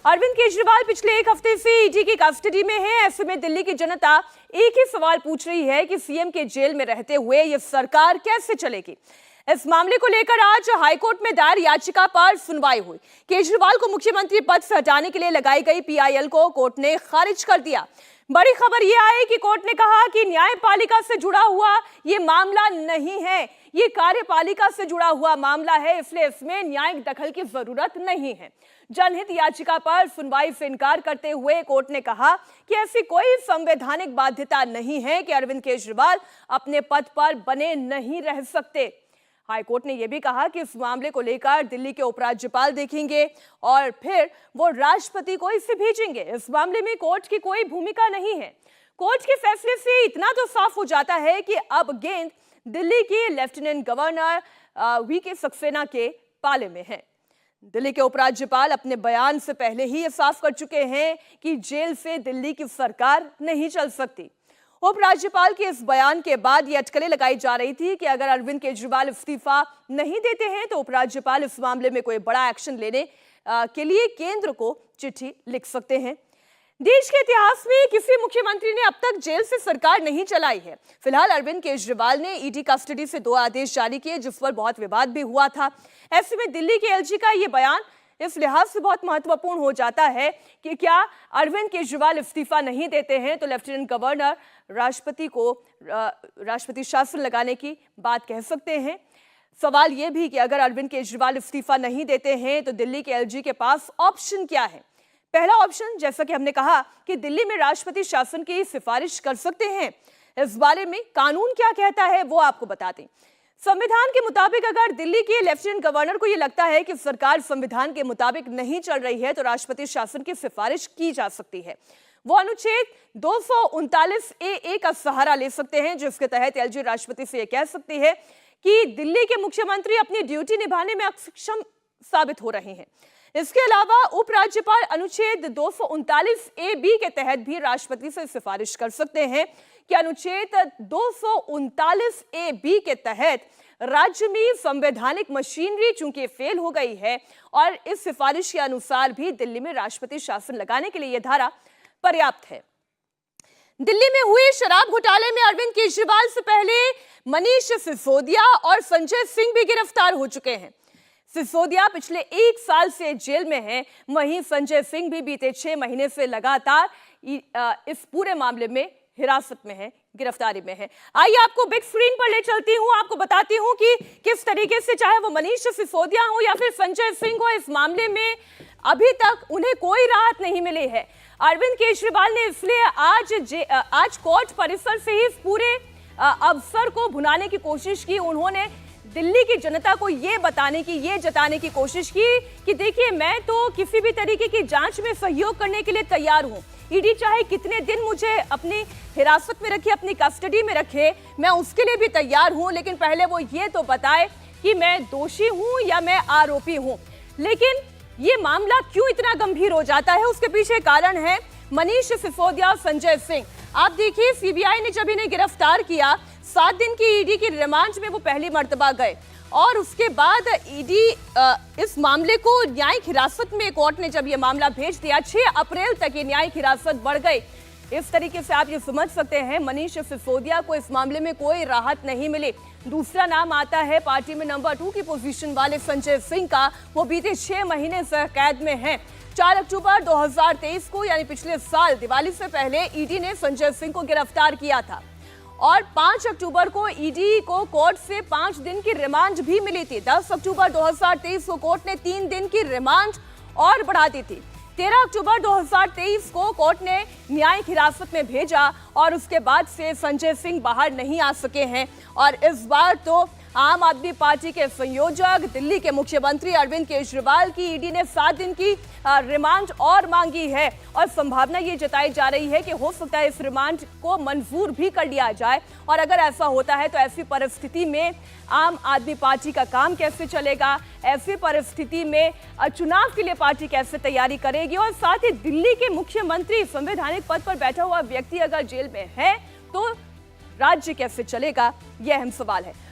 अरविंद केजरीवाल पिछले एक हफ्ते से ईडी की कस्टडी में है। ऐसे में दिल्ली की जनता एक ही सवाल पूछ रही है कि सीएम के जेल में रहते हुए ये सरकार कैसे चलेगी। इस मामले को लेकर आज हाईकोर्ट में दायर याचिका पर सुनवाई हुई। केजरीवाल को मुख्यमंत्री पद से हटाने के लिए लगाई गई पीआईएल को कोर्ट ने खारिज कर दिया। बड़ी खबर यह आई कि कोर्ट ने कहा कि न्यायपालिका से जुड़ा हुआ ये मामला नहीं है, ये कार्यपालिका से जुड़ा हुआ मामला है, इसलिए इसमें न्यायिक दखल की जरूरत नहीं है। जनहित याचिका पर सुनवाई से इनकार करते हुए कोर्ट ने कहा कि ऐसी कोई संवैधानिक बाध्यता नहीं है कि अरविंद केजरीवाल अपने पद पर बने नहीं रह सकते। हाईकोर्ट ने यह भी कहा कि इस मामले को लेकर दिल्ली के उपराज्यपाल देखेंगे और फिर वो राष्ट्रपति को इसे भेजेंगे। इस मामले में कोर्ट की कोई भूमिका नहीं है। कोर्ट के फैसले से इतना तो साफ हो जाता है कि अब गेंद दिल्ली के लेफ्टिनेंट गवर्नर वीके सक्सेना के पाले में है। दिल्ली के उपराज्यपाल अपने बयान से पहले ही ये साफ कर चुके हैं कि जेल से दिल्ली की सरकार नहीं चल सकती। उपराज्यपाल के इस बयान के बाद ये अटकलें लगाई जा रही थी कि अगर अरविंद केजरीवाल इस्तीफा नहीं देते हैं तो उपराज्यपाल इस मामले में कोई बड़ा एक्शन लेने के लिए केंद्र को चिट्ठी लिख सकते हैं। देश के इतिहास में किसी मुख्यमंत्री ने अब तक जेल से सरकार नहीं चलाई है। फिलहाल अरविंद केजरीवाल ने ईडी कस्टडी से 2 आदेश जारी किए, जिस पर बहुत विवाद भी हुआ था। ऐसे में दिल्ली के एलजी का ये बयान इस लिहाज से बहुत महत्वपूर्ण हो जाता है कि क्या अरविंद केजरीवाल इस्तीफा नहीं देते हैं तो लेफ्टिनेंट गवर्नर राष्ट्रपति शासन लगाने की बात कह सकते हैं। सवाल यह भी कि अगर अरविंद केजरीवाल इस्तीफा नहीं देते हैं तो दिल्ली के एलजी के पास ऑप्शन क्या है। पहला ऑप्शन, जैसा कि हमने कहा कि दिल्ली में राष्ट्रपति शासन की सिफारिश कर सकते हैं। इस बारे में कानून क्या कहता है वो आपको बताते हैं। संविधान के मुताबिक अगर दिल्ली के लेफ्टिनेंट गवर्नर को यह लगता है कि सरकार संविधान के मुताबिक नहीं चल रही है तो राष्ट्रपति शासन की सिफारिश की जा सकती है। वो अनुच्छेद 239A का सहारा ले सकते हैं, जिसके तहत एलजी राष्ट्रपति से यह कह सकती है कि दिल्ली के मुख्यमंत्री अपनी ड्यूटी निभाने में अक्षम साबित हो रहे हैं। इसके अलावा उपराज्यपाल अनुच्छेद 239A के तहत भी राष्ट्रपति से सिफारिश कर सकते हैं कि अनुच्छेद 239A के तहत राज्य में संवैधानिक मशीनरी चूंकि फेल हो गई है और इस सिफारिश के अनुसार भी दिल्ली में राष्ट्रपति शासन लगाने के लिए यह धारा पर्याप्त है। दिल्ली में हुए शराब घोटाले में अरविंद केजरीवाल से पहले मनीष सिसोदिया और संजय सिंह भी गिरफ्तार हो चुके हैं। सिसोदिया पिछले 1 साल से जेल में हैं, वहीं संजय सिंह भी बीते 6 महीने से लगातार इस पूरे मामले में हिरासत में है, गिरफ्तारी में है। आइए आपको बिग स्क्रीन पर ले चलती हूं, आपको बताती हूं कि किस तरीके से चाहे वो मनीष सिसोदिया हो या फिर संजय सिंह हो, इस मामले में अभी तक उन्हें कोई राहत नहीं मिली है। अरविंद केजरीवाल ने इसलिए आज कोर्ट परिसर से ही इस पूरे अवसर को भुनाने की कोशिश की। उन्होंने दिल्ली की जनता को ये जताने की कोशिश की कि देखिए, मैं तो किसी भी तरीके की जांच में सहयोग करने के लिए तैयार हूं। ईडी चाहे कितने दिन मुझे अपनी हिरासत में रखे, अपनी कस्टडी में रखे, मैं उसके लिए भी तैयार हूं, लेकिन पहले वो ये तो बताए कि मैं दोषी हूं या मैं आरोपी हूं। लेकिन ये मामला क्यों इतना गंभीर हो जाता है, उसके पीछे कारण है मनीष सिसोदिया और संजय सिंह। आप देखिए, सीबीआई ने जब इन्हें गिरफ्तार किया, 7 दिन की ईडी की रिमांड में वो पहली मर्तबा गए और उसके बाद ईडी इस मामले को न्यायिक हिरासत में कोर्ट ने जब ये मामला भेज दिया, 6 अप्रैल तक ये न्यायिक हिरासत बढ़ गई। इस तरीके से आप ये समझ सकते हैं मनीष सिसोदिया को इस मामले में कोई राहत नहीं मिली। दूसरा नाम आता है पार्टी में नंबर 2 की पोजीशन वाले संजय सिंह का। वो बीते 6 महीने से कैद में हैं। 4 अक्टूबर 2023 को यानी पिछले साल दिवाली से पहले ईडी ने संजय सिंह को गिरफ्तार किया था और 5 अक्टूबर को ईडी को कोर्ट से 5 दिन की रिमांड भी मिली थी। 10 अक्टूबर 2023 को कोर्ट ने 3 दिन की रिमांड और बढ़ा दी थी। 13 अक्टूबर 2023 को कोर्ट ने न्यायिक हिरासत में भेजा और उसके बाद से संजय सिंह बाहर नहीं आ सके हैं। और इस बार तो आम आदमी पार्टी के संयोजक दिल्ली के मुख्यमंत्री अरविंद केजरीवाल की ईडी ने 7 दिन की रिमांड और मांगी है और संभावना ये जताई जा रही है कि हो सकता है इस रिमांड को मंजूर भी कर लिया जाए। और अगर ऐसा होता है तो ऐसी परिस्थिति में आम आदमी पार्टी का काम कैसे चलेगा, ऐसी परिस्थिति में चुनाव के लिए पार्टी कैसे तैयारी करेगी और साथ ही दिल्ली के मुख्यमंत्री संवैधानिक पद पर बैठा हुआ व्यक्ति अगर जेल में है तो राज्य कैसे चलेगा, यह अहम सवाल है।